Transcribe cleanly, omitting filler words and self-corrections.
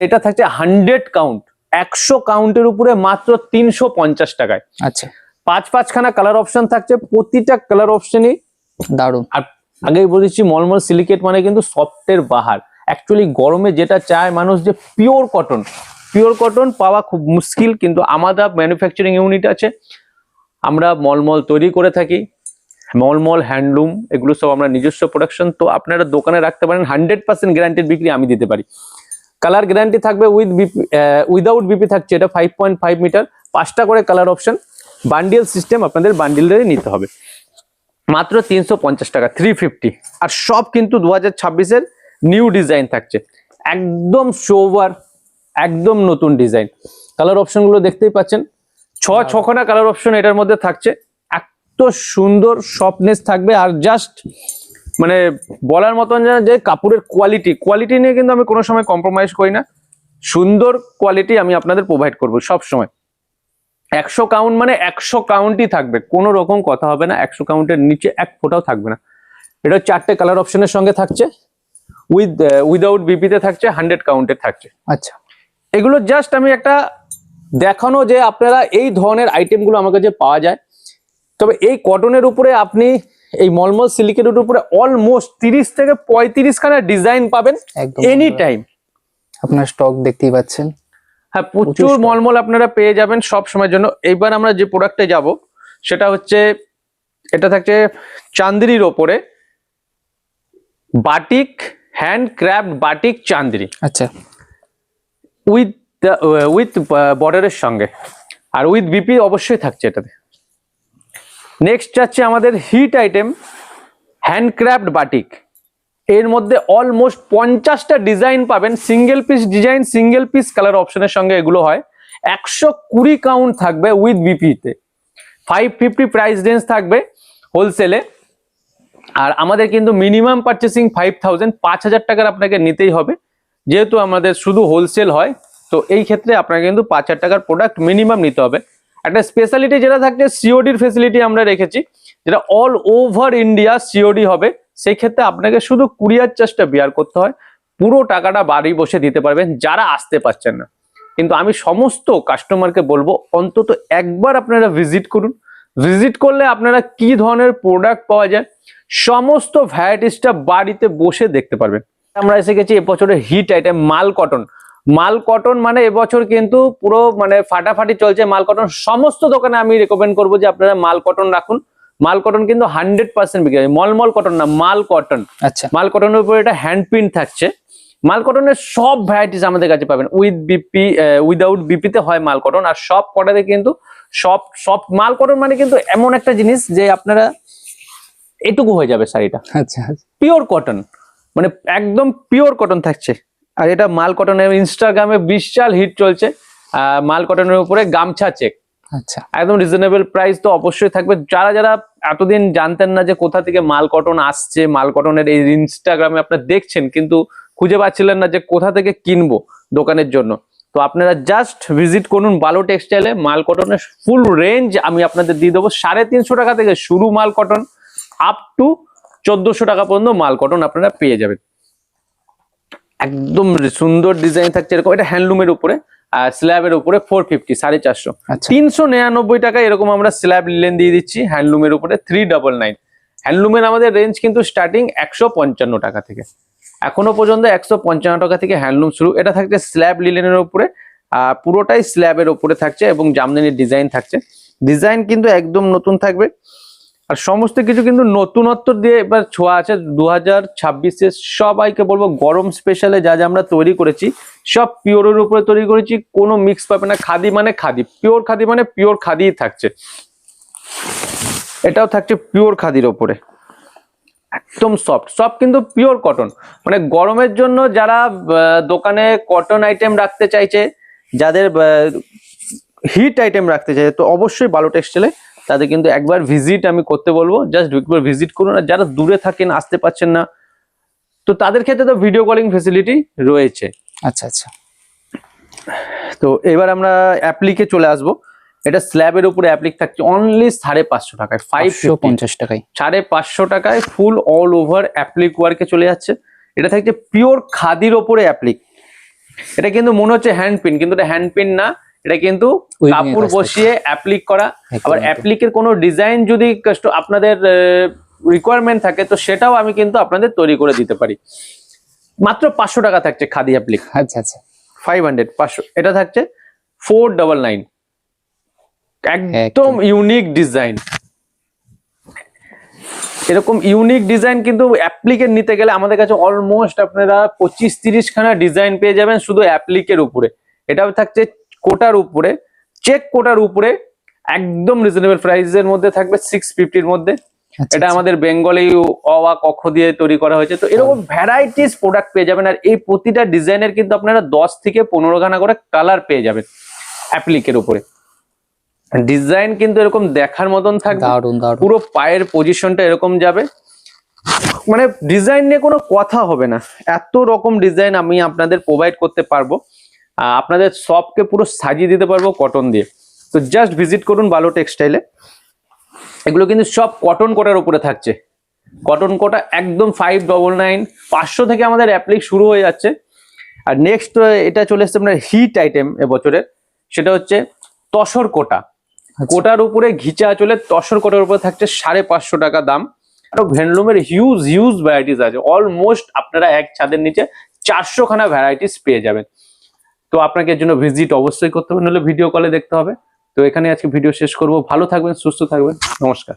এটা থাকছে 100 কাউন্ট, 100 কাউন্টের উপরে মাত্র 350 টাকায়। আচ্ছা, 5-5খানা কালার অপশন থাকছে, প্রতিটা কালার অপশনই দারুণ। আর আগেই বলেছি মলমল সিলিকেট মানে কিন্তু সফটের বাহার। অ্যাকচুয়ালি গরমে যেটা চায় মানুষ যে পিওর কটন পাওয়া খুব মুশকিল, কিন্তু আমাদের ম্যানুফ্যাকচারিং ইউনিট আছে, আমরা মলমল তৈরি করে থাকি। মলমল হ্যান্ডলুম এগুলো সব আমরা নিজস্ব প্রোডাকশন, তো আপনারা দোকানে রাখতে পারেন। 100% গ্যারান্টিড বিক্রি আমি দিতে পারি। কালার গ্যারান্টি থাকবে উইদাউট বিপি থাকছে, এটা 5.5 মিটার, 5টা করে কালার অপশন, বান্ডিল সিস্টেম, আপনাদের বান্ডিলেরই নিতে হবে। মাত্র 350 টাকা, 350। আর সব কিন্তু 2026-এর নিউ ডিজাইন থাকছে, একদম সোবার, একদম নতুন ডিজাইন। কালার অপশনগুলো দেখতেই পাচ্ছেন, 6খানা কালার অপশন এটার মধ্যে থাকছে। এত সুন্দর সফটনেস থাকবে, আর জাস্ট মানে বলার মতন যে কাপড়ের কোয়ালিটি নিয়ে কিন্তু আমি কোনো সময় কম্প্রোমাইজ করি না। সুন্দর কোয়ালিটি আমি আপনাদের প্রোভাইড করবো সব সময়। 100 কাউন্ট মানে 100 কাউন্টই থাকবে, কোনো রকম কথা হবে না। 100 কাউন্টের নিচে এক ফোঁটাও থাকবে না। এটা 4টে কালার অপশনের সঙ্গে থাকছে, উইদাউট বিপিতে থাকছে, 100 কাউন্টের থাকছে। আচ্ছা, এগুলো জাস্ট আমি একটা দেখানো যে আপনারা এই ধরনের আইটেমগুলো আমার কাছে পাওয়া যায়। তবে এই কটনের উপরে আপনি এই মলমল সিলিকেটের উপরে অলমোস্ট 30 থেকে 35 খানা ডিজাইন পাবেন এনি টাইম। আপনার স্টক দেখতেই পাচ্ছেন। হ্যাঁ, প্রচুর মলমল আপনারা পেয়ে যাবেন সব সময়ের জন্য। এইবার আমরা যে প্রোডাক্টে যাব সেটা হচ্ছে, এটা থাকছে চান্দেরির ওপরে batik, hand craft batik Chanderi. আচ্ছা, উইথ বর্ডারের সঙ্গে, আর উইথ বিপি অবশ্যই থাকছে এটাতে। নেক্সট যাচ্ছে আমাদের হিট আইটেম, হ্যান্ডক্রাফট বাটিক। এর মধ্যে অলমোস্ট 50টা ডিজাইন পাবেন, single piece design, single piece colour অপশনের সঙ্গে এগুলো হয়। 120 কাউন্ট থাকবে উইথ বিপিতে, 550 প্রাইস রেঞ্জ থাকবে হোলসেলে। আর আমাদের কিন্তু মিনিমাম পারচেসিং 5000 টাকার আপনাকে নিতেই হবে, যেহেতু আমাদের শুধু হোলসেল হয়। তো এই ক্ষেত্রে আপনাকে কিন্তু 5000 টাকার প্রোডাক্ট মিনিমাম নিতে হবে। একটা স্পেশালিটি যেটা থাকছে, সিওডির ফেসিলিটি আমরা রেখেছি, যেটা অল ওভার ইন্ডিয়া সিওডি হবে। সেই ক্ষেত্রে আপনাকে শুধু কুরিয়ার চার্জটা বিয়ার করতে হয়, পুরো টাকাটা বাড়ি বসে দিতে পারবেন যারা আসতে পারছেন না। কিন্তু আমি সমস্ত কাস্টমারকে বলবো অন্তত একবার আপনারা ভিজিট করুন। ভিজিট করলে আপনারা কি ধরনের প্রোডাক্ট পাওয়া যায় সমস্ত ভ্যারাইটিসটা বাড়িতে বসে দেখতে পারবেন। আমরা এসে গেছি এবছরের হিট আইটেম মাল কটন। মাল কটন মানে এবছর কিন্তু পুরো মানে ফাটাফাটি চলছে মাল কটন। সমস্ত দোকানে আমি রেকমেন্ড করবো যে আপনারা মাল কটন রাখুন। মাল কটন কিন্তু 100% বিক্রি হয়, মলমল কটন না, মাল কটন। আচ্ছা, মাল কটনের উপরে এটা হ্যান্ড প্রিন্ট থাকছে। মাল কটনের সব ভ্যারাইটিস আমাদের কাছে পাবেন, উইথ বিপি, উইদাউট বিপিতে হয় মাল কটন। আর সব কটাতে কিন্তু সব মাল কটন মানে কিন্তু এমন একটা জিনিস যে আপনারা এটুকু হয়ে যাবে শাড়িটা। আচ্ছা, পিওর কটন, মানে একদম পিওর কটন থাকছে। আর এটা মাল কটনের ইনস্টাগ্রামে বিশাল হিট চলছে। মাল কটনের উপরে গামছা চেক, আচ্ছা, একদম রিজনেবল প্রাইস তো অবশ্যই থাকবে। যারা যারা এতদিন জানতেন না যে কোথা থেকে মাল কটন আসছে, মাল কটনের এই ইনস্টাগ্রামে আপনারা দেখছেন কিন্তু খুঁজে পাচ্ছিলেন না যে কোথা থেকে কিনবো দোকানের জন্য, তো আপনারা জাস্ট ভিজিট করুন বালো টেক্সটাইলে। মাল কটনের ফুল রেঞ্জ আমি আপনাদের দিয়ে দেবো। 350 টাকা থেকে শুরু মাল কটন, আপ টু 1400 টাকা পর্যন্ত মাল কটন আপনারা পেয়ে যাবেন। একদম সুন্দর ডিজাইন থাকছে এরকম। এটা হ্যান্ডলুমের উপরে, স্ল্যাবের উপরে 450, 450। 399 টাকা এরকম আমরা স্ল্যাব লিলেন দিয়ে দিচ্ছি হ্যান্ডলুমের উপরে 399। হ্যান্ডলুমের আমাদের রেঞ্জ কিন্তু স্টার্টিং 155 টাকা থেকে, এখনো পর্যন্ত 155 টাকা থেকে হ্যান্ডলুম শুরু। এটা থাকছে স্ল্যাব লিলেনের উপরে, পুরোটাই স্ল্যাবের উপরে থাকছে এবং জামদানির ডিজাইন থাকছে। ডিজাইন কিন্তু একদম নতুন থাকবে, আর সমস্ত কিছু কিন্তু নতুনত্ব দিয়ে এবার ছোঁয়া আছে 2026-এ। সবাইকে বলবো গরম স্পেশালে যা যা আমরা তৈরি করেছি সব পিওরের উপরে তৈরি করেছি, কোনো মিক্স পাবে না। খাদি মানে খাদি, পিওর খাদি মানে পিওর খাদিই থাকছে। এটাও থাকছে পিওর খাদির ওপরে, একদম সফট, সব কিন্তু পিওর কটন। মানে গরমের জন্য যারা দোকানে কটন আইটেম রাখতে চাইছে, যাদের হিট আইটেম রাখতে চাইছে, তো অবশ্যই বালো টেক্সটাইলে তাদের কিন্তু একবার ভিজিট আমি করতে বলবো। জাস্ট একবার ভিজিট করুন। আর যারা দূরে থাকেন, আসতে পারছেন না, তো তাদের ক্ষেত্রে তো ভিডিও কলিং ফেসিলিটি রয়েছে। আচ্ছা, আচ্ছা। তো এবার আমরা অ্যাপ্লিকে চলে আসবো। এটা স্ল্যাবের উপরে অ্যাপ্লিক থাকছে অনলি 550 টাকায়, 550 টাকায়, 550 টাকায় ফুল অল ওভার অ্যাপ্লিক ওয়ার্কে চলে যাচ্ছে। এটা থাকছে পিওর খাদির ওপরে অ্যাপ্লিক, এটা কিন্তু মনে হচ্ছে হ্যান্ড পিন, কিন্তু এটা হ্যান্ড পিন না, এটা কিন্তু Weaving এর কাপড় কাজ থাকছে। বসিয়ে অ্যাপ্লিক করা। একদম, আবার একদম। অ্যাপ্লিকের কোনো ডিজাইন যদি আপনাদের রিকোয়ারমেন্ট থাকে তো সেটাও আমি কিন্তু আপনাদের তৈরি করে দিতে পারি। মাত্র 500 টাকা থাকছে খাদি অ্যাপ্লিক, আচ্ছা আচ্ছা 500 500। এটা থাকছে 499, একদম ইউনিক ডিজাইন। এরকম ইউনিক ডিজাইন কিন্তু অ্যাপ্লিকের নিতে গেলে আমাদের কাছে অলমোস্ট আপনারা 25-30 খানা ডিজাইন পেয়ে যাবেন শুধু অ্যাপ্লিকের উপরে। এটাও থাকছে কোটার উপরে, চেক কোটার উপরে, একদম রিজনেবল প্রাইসের মধ্যে থাকবে 650-র মধ্যে। আচ্ছা, এটা আচ্ছা। আমাদের বেঙ্গলি অওয়া কক্ষ দিয়ে তৈরি করা হয়েছে। তো এরকম ভ্যারাইটিস প্রোডাক্ট পেয়ে যাবেন, আর এই প্রতিটা ডিজাইনের কিন্তু আপনারা 10 থেকে 15 খানা করে কালার পেয়ে যাবেন অ্যাপ্লিকের উপরে। ডিজাইন কিন্তু এরকম দেখার মতন থাকবে, দারুন দারুন। পুরো পায়ের পজিশনটা এরকম যাবে, মানে ডিজাইন নিয়ে কোনো কথা হবে না, এত রকম ডিজাইন আমি আপনাদের প্রোভাইড করতে পারবো। আপনাদের শপকে পুরো সাজিয়ে দিতে পারবো কটন দিয়ে। তো জাস্ট ভিজিট করুন বালো টেক্সটাইলে। এগুলো কিন্তু সব কটন কোটার উপরে থাকছে, কটন কোটা একদম 599, 500 থেকে আমাদের অ্যাপ্লিক শুরু হয়ে যাচ্ছে। আর নেক্সট এটা চলে এসছে আপনার হিট আইটেম এবছরের, সেটা হচ্ছে তসর কোটা। কোটার উপরে ঘিচা চলে তসর কোটার উপরে থাকছে 550 টাকা দাম। আরো হ্যান্ডলুমের হিউজ ভ্যারাইটিস আছে, অলমোস্ট আপনারা এক ছাদের নিচে 400 খানা ভ্যারাইটিস পেয়ে যাবেন। তো আপনাকে এর জন্য ভিজিট অবশ্যই করতে হবে, নাহলে ভিডিও কলে দেখতে হবে। তো এখানে আজকে ভিডিও শেষ করব। ভালো থাকবেন, সুস্থ থাকবেন, নমস্কার।